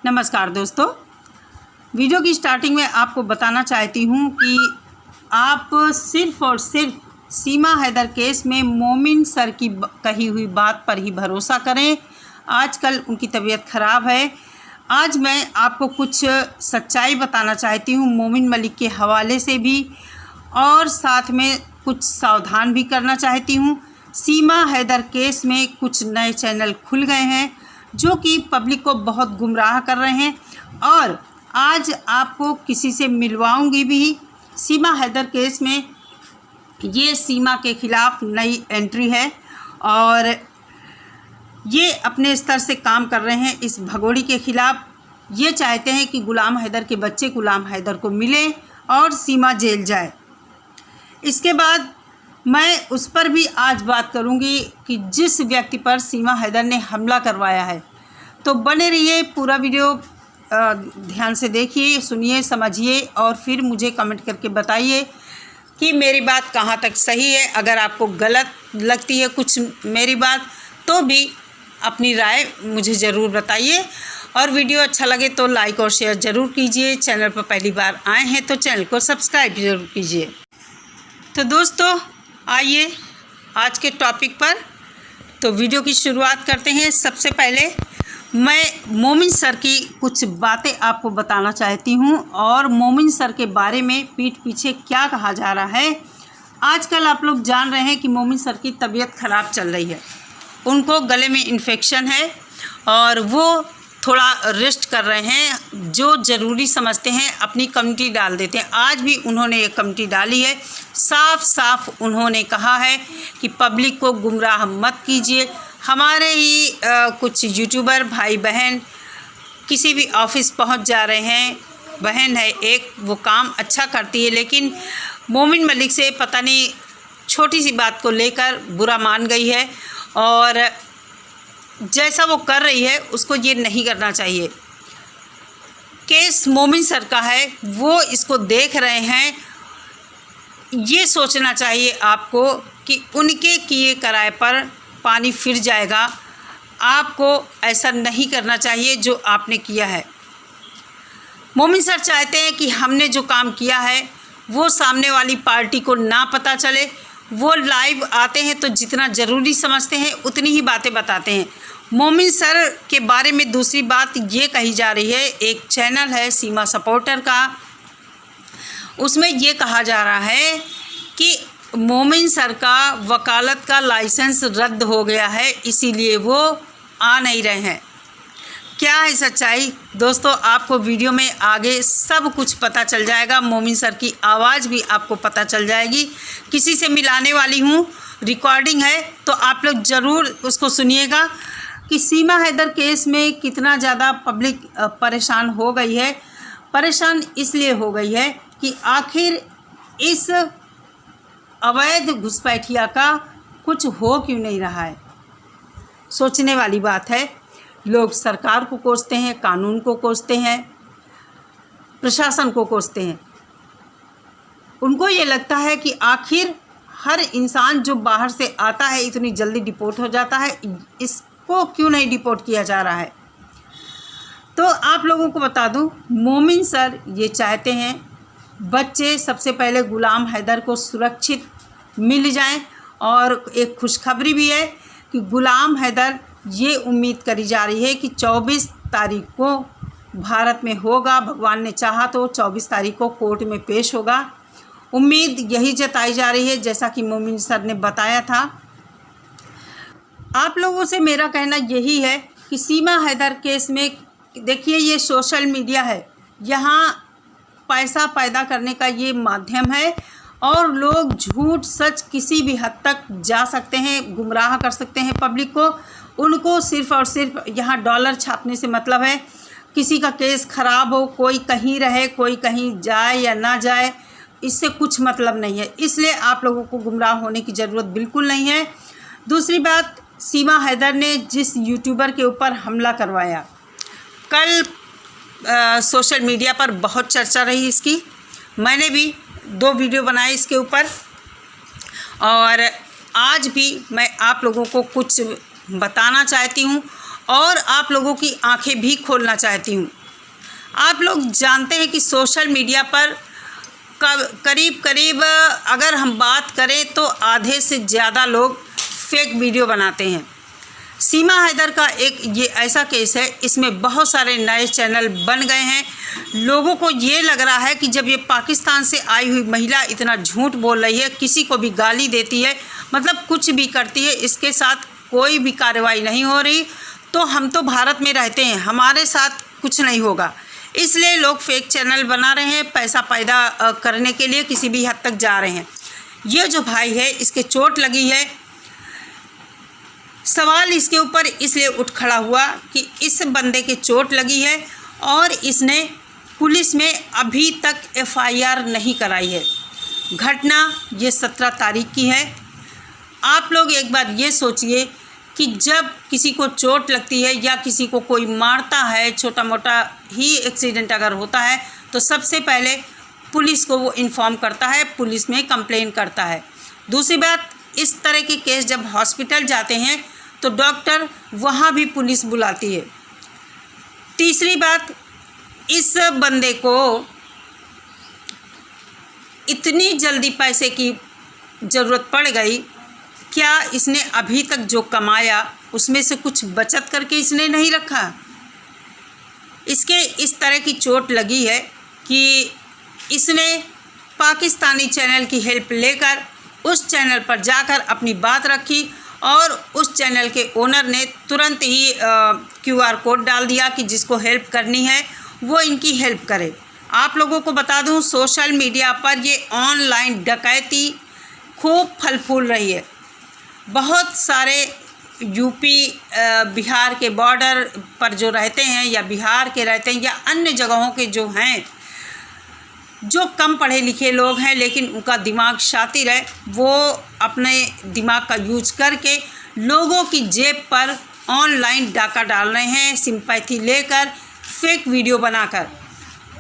नमस्कार दोस्तों, वीडियो की स्टार्टिंग में आपको बताना चाहती हूँ कि आप सिर्फ़ और सिर्फ सीमा हैदर केस में मोमिन सर की कही हुई बात पर ही भरोसा करें। आजकल उनकी तबीयत ख़राब है। आज मैं आपको कुछ सच्चाई बताना चाहती हूँ मोमिन मलिक के हवाले से भी, और साथ में कुछ सावधान भी करना चाहती हूँ। सीमा हैदर केस में कुछ नए चैनल खुल गए हैं जो कि पब्लिक को बहुत गुमराह कर रहे हैं, और आज आपको किसी से मिलवाऊंगी भी। सीमा हैदर केस में ये सीमा के ख़िलाफ़ नई एंट्री है और ये अपने स्तर से काम कर रहे हैं इस भगोड़ी के ख़िलाफ़। ये चाहते हैं कि गुलाम हैदर के बच्चे गुलाम हैदर को मिले और सीमा जेल जाए। इसके बाद मैं उस पर भी आज बात करूंगी कि जिस व्यक्ति पर सीमा हैदर ने हमला करवाया है। तो बने रहिए, पूरा वीडियो ध्यान से देखिए, सुनिए, समझिए और फिर मुझे कमेंट करके बताइए कि मेरी बात कहाँ तक सही है। अगर आपको गलत लगती है कुछ मेरी बात तो भी अपनी राय मुझे ज़रूर बताइए, और वीडियो अच्छा लगे तो लाइक और शेयर ज़रूर कीजिए। चैनल पर पहली बार आए हैं तो चैनल को सब्सक्राइब ज़रूर कीजिए। तो दोस्तों आइए आज के टॉपिक पर, तो वीडियो की शुरुआत करते हैं। सबसे पहले मैं मोमिन सर की कुछ बातें आपको बताना चाहती हूं, और मोमिन सर के बारे में पीठ पीछे क्या कहा जा रहा है। आजकल आप लोग जान रहे हैं कि मोमिन सर की तबीयत ख़राब चल रही है, उनको गले में इन्फेक्शन है और वो थोड़ा रेस्ट कर रहे हैं। जो ज़रूरी समझते हैं अपनी कमेटी डाल देते हैं। आज भी उन्होंने एक कमेटी डाली है। साफ साफ उन्होंने कहा है कि पब्लिक को गुमराह मत कीजिए। हमारे ही कुछ यूट्यूबर भाई बहन किसी भी ऑफिस पहुंच जा रहे हैं। बहन है एक, वो काम अच्छा करती है, लेकिन मोमिन मलिक से पता नहीं छोटी सी बात को लेकर बुरा मान गई है, और जैसा वो कर रही है उसको ये नहीं करना चाहिए। केस मोमिन सर का है, वो इसको देख रहे हैं। ये सोचना चाहिए आपको कि उनके किए कराए पर पानी फिर जाएगा। आपको ऐसा नहीं करना चाहिए जो आपने किया है। मोमिन सर चाहते हैं कि हमने जो काम किया है वो सामने वाली पार्टी को ना पता चले। वो लाइव आते हैं तो जितना ज़रूरी समझते हैं उतनी ही बातें बताते हैं। मोमिन सर के बारे में दूसरी बात ये कही जा रही है, एक चैनल है सीमा सपोर्टर का, उसमें ये कहा जा रहा है कि मोमिन सर का वकालत का लाइसेंस रद्द हो गया है, इसीलिए वो आ नहीं रहे हैं। क्या है सच्चाई दोस्तों, आपको वीडियो में आगे सब कुछ पता चल जाएगा। मोमिन सर की आवाज़ भी आपको पता चल जाएगी। किसी से मिलाने वाली हूँ, रिकॉर्डिंग है, तो आप लोग ज़रूर उसको सुनिएगा कि सीमा हैदर केस में कितना ज़्यादा पब्लिक परेशान हो गई है। परेशान इसलिए हो गई है कि आखिर इस अवैध घुसपैठिया का कुछ हो क्यों नहीं रहा है। सोचने वाली बात है। लोग सरकार को कोसते हैं, कानून को कोसते हैं, प्रशासन को कोसते हैं। उनको ये लगता है कि आखिर हर इंसान जो बाहर से आता है इतनी जल्दी डिपोर्ट हो जाता है, इसको क्यों नहीं डिपोर्ट किया जा रहा है। तो आप लोगों को बता दूं, मोमिन सर ये चाहते हैं बच्चे सबसे पहले गुलाम हैदर को सुरक्षित मिल जाएं, और एक खुशखबरी भी है कि गुलाम हैदर ये उम्मीद करी जा रही है कि 24 तारीख को भारत में होगा। भगवान ने चाहा तो 24 तारीख को कोर्ट में पेश होगा। उम्मीद यही जताई जा रही है जैसा कि मोमिन सर ने बताया था। आप लोगों से मेरा कहना यही है कि सीमा हैदर केस में देखिए, ये सोशल मीडिया है, यहाँ पैसा पैदा करने का ये माध्यम है, और लोग झूठ सच किसी भी हद तक जा सकते हैं, गुमराह कर सकते हैं पब्लिक को। उनको सिर्फ़ और सिर्फ यहाँ डॉलर छापने से मतलब है। किसी का केस ख़राब हो, कोई कहीं रहे, कोई कहीं जाए या ना जाए, इससे कुछ मतलब नहीं है। इसलिए आप लोगों को गुमराह होने की ज़रूरत बिल्कुल नहीं है। दूसरी बात, सीमा हैदर ने जिस यूट्यूबर के ऊपर हमला करवाया, कल सोशल मीडिया पर बहुत चर्चा रही इसकी। मैंने भी 2 वीडियो बनाए इसके ऊपर, और आज भी मैं आप लोगों को कुछ बताना चाहती हूँ और आप लोगों की आंखें भी खोलना चाहती हूँ। आप लोग जानते हैं कि सोशल मीडिया पर करीब अगर हम बात करें तो आधे से ज़्यादा लोग फेक वीडियो बनाते हैं। सीमा हैदर का एक ये ऐसा केस है, इसमें बहुत सारे नए चैनल बन गए हैं। लोगों को ये लग रहा है कि जब ये पाकिस्तान से आई हुई महिला इतना झूठ बोल रही है, किसी को भी गाली देती है, मतलब कुछ भी करती है, इसके साथ कोई भी कार्रवाई नहीं हो रही, तो हम तो भारत में रहते हैं, हमारे साथ कुछ नहीं होगा। इसलिए लोग फेक चैनल बना रहे हैं, पैसा पैदा करने के लिए किसी भी हद तक जा रहे हैं। ये जो भाई है इसके चोट लगी है। सवाल इसके ऊपर इसलिए उठ खड़ा हुआ कि इस बंदे के चोट लगी है और इसने पुलिस में अभी तक FIR नहीं कराई है। घटना ये 17 तारीख की है। आप लोग एक बार ये सोचिए कि जब किसी को चोट लगती है या किसी को कोई मारता है, छोटा मोटा ही एक्सीडेंट अगर होता है, तो सबसे पहले पुलिस को वो इन्फॉर्म करता है, पुलिस में कंप्लेन करता है। दूसरी बात, इस तरह के केस जब हॉस्पिटल जाते हैं तो डॉक्टर वहाँ भी पुलिस बुलाती है। तीसरी बात, इस बंदे को इतनी जल्दी पैसे की ज़रूरत पड़ गई, क्या इसने अभी तक जो कमाया उसमें से कुछ बचत करके इसने नहीं रखा? इसके इस तरह की चोट लगी है कि इसने पाकिस्तानी चैनल की हेल्प लेकर उस चैनल पर जाकर अपनी बात रखी और उस चैनल के ओनर ने तुरंत ही QR कोड डाल दिया कि जिसको हेल्प करनी है वो इनकी हेल्प करे। आप लोगों को बता दूं, सोशल मीडिया पर ये ऑनलाइन डकैती खूब फल फूल रही है। बहुत सारे यूपी बिहार के बॉर्डर पर जो रहते हैं या बिहार के रहते हैं या अन्य जगहों के जो हैं, जो कम पढ़े लिखे लोग हैं लेकिन उनका दिमाग शातिर है, वो अपने दिमाग का यूज करके लोगों की जेब पर ऑनलाइन डाका डाल रहे हैं, सिंपैथी लेकर फेक वीडियो बनाकर।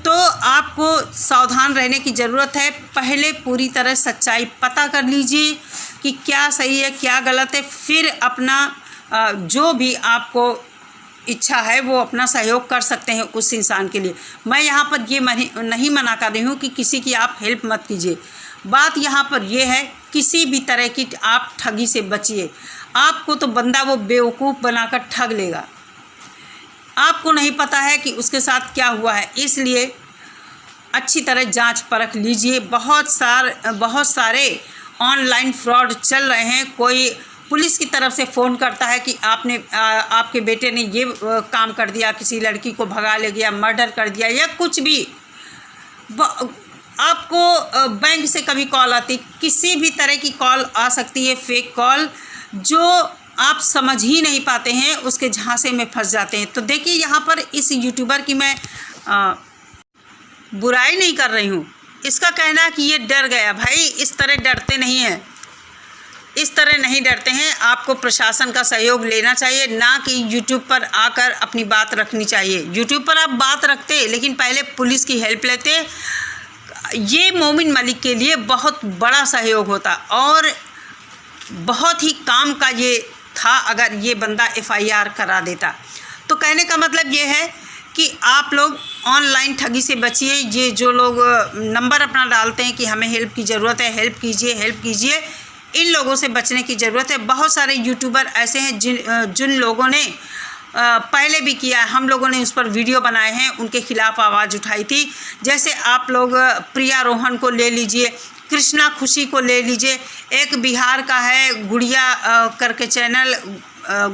तो आपको सावधान रहने की ज़रूरत है। पहले पूरी तरह सच्चाई पता कर लीजिए कि क्या सही है क्या गलत है, फिर अपना जो भी आपको इच्छा है वो अपना सहयोग कर सकते हैं उस इंसान के लिए। मैं यहाँ पर ये नहीं मना कर रही हूँ कि किसी की आप हेल्प मत कीजिए। बात यहाँ पर ये है, किसी भी तरह की आप ठगी से बचिए। आपको तो बंदा वो बेवकूफ़ बनाकर ठग लेगा, आपको नहीं पता है कि उसके साथ क्या हुआ है, इसलिए अच्छी तरह जांच परख लीजिए। बहुत सारे ऑनलाइन फ्रॉड चल रहे हैं। कोई पुलिस की तरफ से फ़ोन करता है कि आपके बेटे ने ये काम कर दिया, किसी लड़की को भगा ले गया, मर्डर कर दिया या कुछ भी। आपको बैंक से कभी कॉल आती, किसी भी तरह की कॉल आ सकती है, फेक कॉल, जो आप समझ ही नहीं पाते हैं, उसके झांसे में फंस जाते हैं। तो देखिए, यहाँ पर इस यूट्यूबर की मैं बुराई नहीं कर रही हूँ। इसका कहना है कि ये डर गया। भाई, इस तरह डरते नहीं हैं, इस तरह नहीं डरते हैं। आपको प्रशासन का सहयोग लेना चाहिए, ना कि यूट्यूब पर आकर अपनी बात रखनी चाहिए। यूट्यूब पर आप बात रखते लेकिन पहले पुलिस की हेल्प लेते, ये मोमिन मलिक के लिए बहुत बड़ा सहयोग होता और बहुत ही काम का ये था अगर ये बंदा FIR करा देता। तो कहने का मतलब ये है कि आप लोग ऑनलाइन ठगी से बचिए। ये जो लोग नंबर अपना डालते हैं कि हमें हेल्प की ज़रूरत है, हेल्प कीजिए, इन लोगों से बचने की ज़रूरत है। बहुत सारे यूट्यूबर ऐसे हैं जिन लोगों ने पहले भी किया है, हम लोगों ने उस पर वीडियो बनाए हैं, उनके खिलाफ़ आवाज़ उठाई थी। जैसे आप लोग प्रिया रोहन को ले लीजिए, कृष्णा खुशी को ले लीजिए, एक बिहार का है गुड़िया करके चैनल,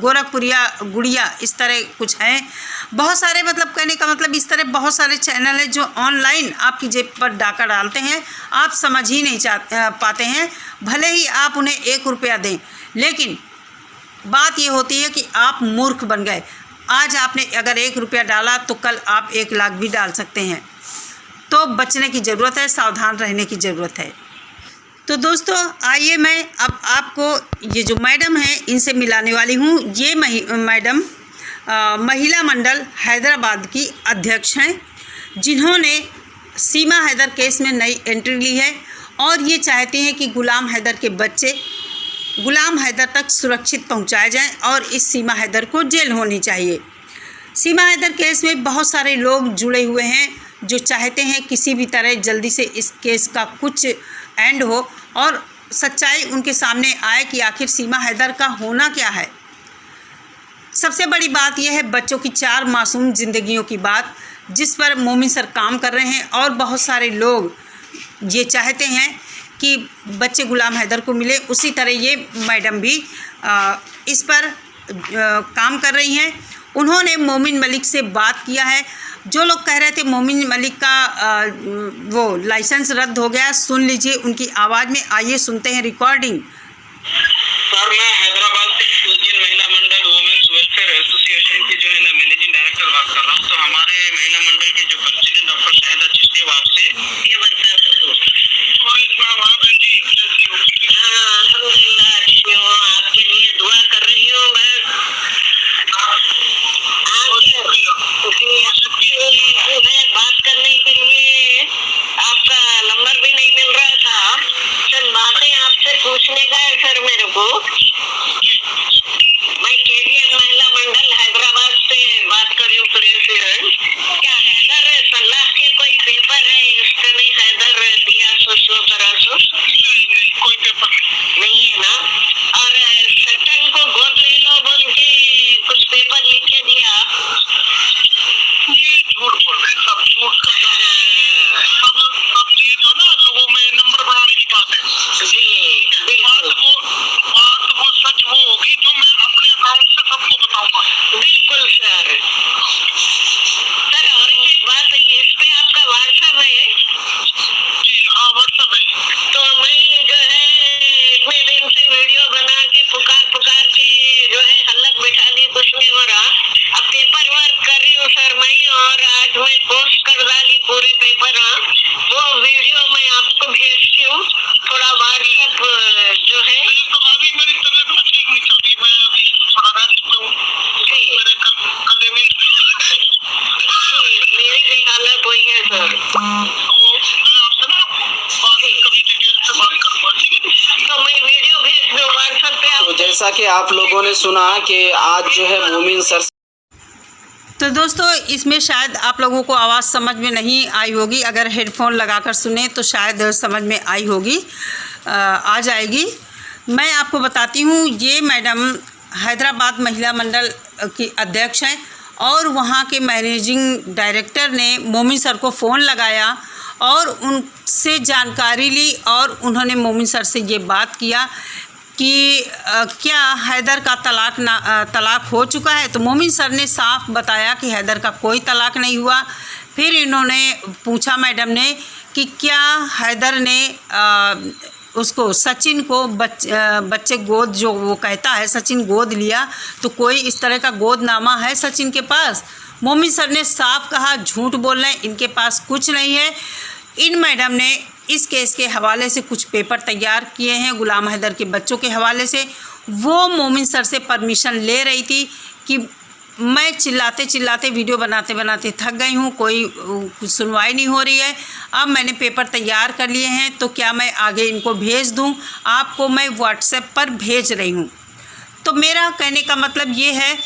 गोरखपुरिया गुड़िया, इस तरह कुछ हैं। बहुत सारे, मतलब कहने का मतलब इस तरह बहुत सारे चैनल हैं जो ऑनलाइन आपकी जेब पर डाका डालते हैं। आप समझ ही नहीं पाते हैं, भले ही आप उन्हें 1 रुपया दें, लेकिन बात ये होती है कि आप मूर्ख बन गए। आज आपने अगर 1 रुपया डाला तो कल आप 1 लाख भी डाल सकते हैं। तो बचने की ज़रूरत है, सावधान रहने की ज़रूरत है। तो दोस्तों, आइए मैं अब आपको ये जो मैडम हैं इनसे मिलाने वाली हूँ। ये मैडम महिला मंडल हैदराबाद की अध्यक्ष हैं, जिन्होंने सीमा हैदर केस में नई एंट्री ली है और ये चाहती हैं कि गुलाम हैदर के बच्चे गुलाम हैदर तक सुरक्षित पहुंचाए जाएं और इस सीमा हैदर को जेल होनी चाहिए। सीमा हैदर केस में बहुत सारे लोग जुड़े हुए हैं जो चाहते हैं किसी भी तरह जल्दी से इस केस का कुछ एंड हो और सच्चाई उनके सामने आए कि आखिर सीमा हैदर का होना क्या है। सबसे बड़ी बात यह है बच्चों की 4 मासूम ज़िंदगियों की बात, जिस पर मोमिन सर काम कर रहे हैं और बहुत सारे लोग ये चाहते हैं कि बच्चे गुलाम हैदर को मिले। उसी तरह ये मैडम भी इस पर काम कर रही हैं। उन्होंने मोमिन मलिक से बात किया है। जो लोग कह रहे थे मोमिन मलिक का वो लाइसेंस रद्द हो गया, सुन लीजिए उनकी आवाज़ में। आइए सुनते हैं रिकॉर्डिंग। सर, मैं हैदराबाद से इंडियन महिला मंडल वुमेन्स वेलफेयर एसोसिएशन के जो है ना मैनेजिंग डायरेक्टर बात कर रहा हूँ। तो हमारे महिला मंडल के जो प्रेसिडेंट डॉक्टर शाहिदा चिश्ती आपसे ये बता आपके लिए दुआ कर रही हूँ। मैं बात करने के लिए आपका नंबर भी नहीं मिल रहा था। सर, बातें आपसे पूछने का है सर मेरे को। मैं केडीएम महिला मंडल हैदराबाद से बात कर रही हूँ प्रेसिडेंट। क्या हैदर सलाह के कोई पेपर है? इसका नहीं हैदर दिया सोचो करा सो कोई पेपर नहीं है ना। और सचिन को गोद ले लो बोल के कुछ पेपर लिख के दिया। ये झूठ बोल रहे, सब झूठ का सब ये जो ना लोगों में नंबर बढ़ाने की बात है जी। बात वो सच वो होगी जो मैं अपने अकाउंट से सबको बताऊंगा। बिल्कुल सर। सर, और एक बात है, इस पे आपका व्हाट्सएप है? जी हाँ, व्हाट्सएप है। तो मैं जो है इतने दिन से वीडियो बना के पुकार के जो है हल्लक बैठा ली, कुछ नहीं हो रहा। अब पेपर वर्क कर रही हूँ सर मैं, और आज मैं पोस्ट कर डाली पूरे पेपर। वो वीडियो मैं आपको भेजती हूँ। थोड़ा व्हाट्सएप जो है तो अभी मेरी तबीयत ना ठीक नहीं चल रही, मैं अभी थोड़ा रेस्ट पे हूँ जी। मेरे गले में मेरी भी हालत वही है सर। तो मैं आपसे ना कभी डिटेल से बात करूँगा, ठीक है? तो मैं वीडियो भेज दूँ व्हाट्सएप पे। तो जैसा कि आप लोगों ने सुना कि आज जो है मोमिन सर। तो दोस्तों, इसमें शायद आप लोगों को आवाज़ समझ में नहीं आई होगी। अगर हेडफोन लगाकर सुने तो शायद समझ में आई होगी, आ जाएगी। मैं आपको बताती हूँ, ये मैडम हैदराबाद महिला मंडल की अध्यक्ष हैं और वहाँ के मैनेजिंग डायरेक्टर ने मोमिन सर को फ़ोन लगाया और उनसे जानकारी ली और उन्होंने मोमिन सर से ये बात किया कि क्या हैदर का तलाक हो चुका है। तो मोमिन सर ने साफ बताया कि हैदर का कोई तलाक नहीं हुआ। फिर इन्होंने पूछा मैडम ने कि क्या हैदर ने उसको सचिन को बच्चे गोद, जो वो कहता है सचिन गोद लिया, तो कोई इस तरह का गोदनामा है सचिन के पास। मोमिन सर ने साफ कहा झूठ बोल रहे हैं, इनके पास कुछ नहीं है। इन मैडम ने इस केस के हवाले से कुछ पेपर तैयार किए हैं गुलाम हैदर के बच्चों के हवाले से। वो मोमिन सर से परमिशन ले रही थी कि मैं चिल्लाते चिल्लाते वीडियो बनाते बनाते थक गई हूँ, कोई सुनवाई नहीं हो रही है, अब मैंने पेपर तैयार कर लिए हैं, तो क्या मैं आगे इनको भेज दूँ? आपको मैं व्हाट्सएप पर भेज रही हूँ। तो मेरा कहने का मतलब ये है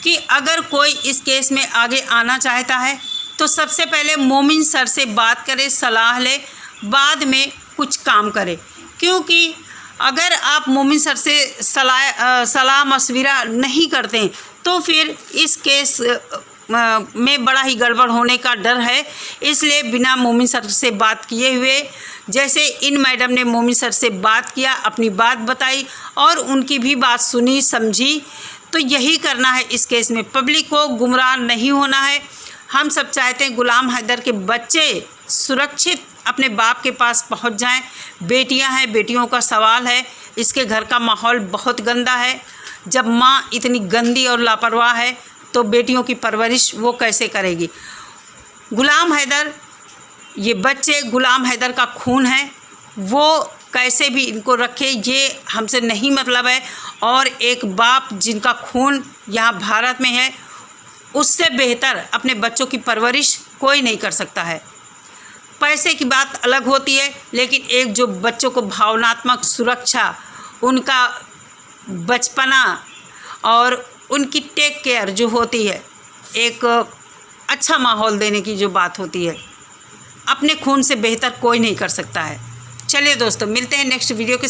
कि अगर कोई इस केस में आगे आना चाहता है तो सबसे पहले मोमिन सर से बात करे, सलाह ले, बाद में कुछ काम करे। क्योंकि अगर आप मोमिन सर से सलाह मशविरा नहीं करते हैं तो फिर इस केस में बड़ा ही गड़बड़ होने का डर है। इसलिए बिना मोमिन सर से बात किए हुए, जैसे इन मैडम ने मोमिन सर से बात किया, अपनी बात बताई और उनकी भी बात सुनी समझी, तो यही करना है इस केस में। पब्लिक को गुमराह नहीं होना है। हम सब चाहते हैं गुलाम हैदर के बच्चे सुरक्षित अपने बाप के पास पहुंच जाएं। बेटियां हैं, बेटियों का सवाल है। इसके घर का माहौल बहुत गंदा है। जब माँ इतनी गंदी और लापरवाह है तो बेटियों की परवरिश वो कैसे करेगी? गुलाम हैदर, ये बच्चे गुलाम हैदर का खून है, वो कैसे भी इनको रखे, ये हमसे नहीं मतलब है। और एक बाप जिनका खून यहाँ भारत में है, उससे बेहतर अपने बच्चों की परवरिश कोई नहीं कर सकता है। पैसे की बात अलग होती है, लेकिन एक जो बच्चों को भावनात्मक सुरक्षा, उनका बचपना और उनकी टेक केयर जो होती है, एक अच्छा माहौल देने की जो बात होती है, अपने खून से बेहतर कोई नहीं कर सकता है। चलिए दोस्तों, मिलते हैं नेक्स्ट वीडियो के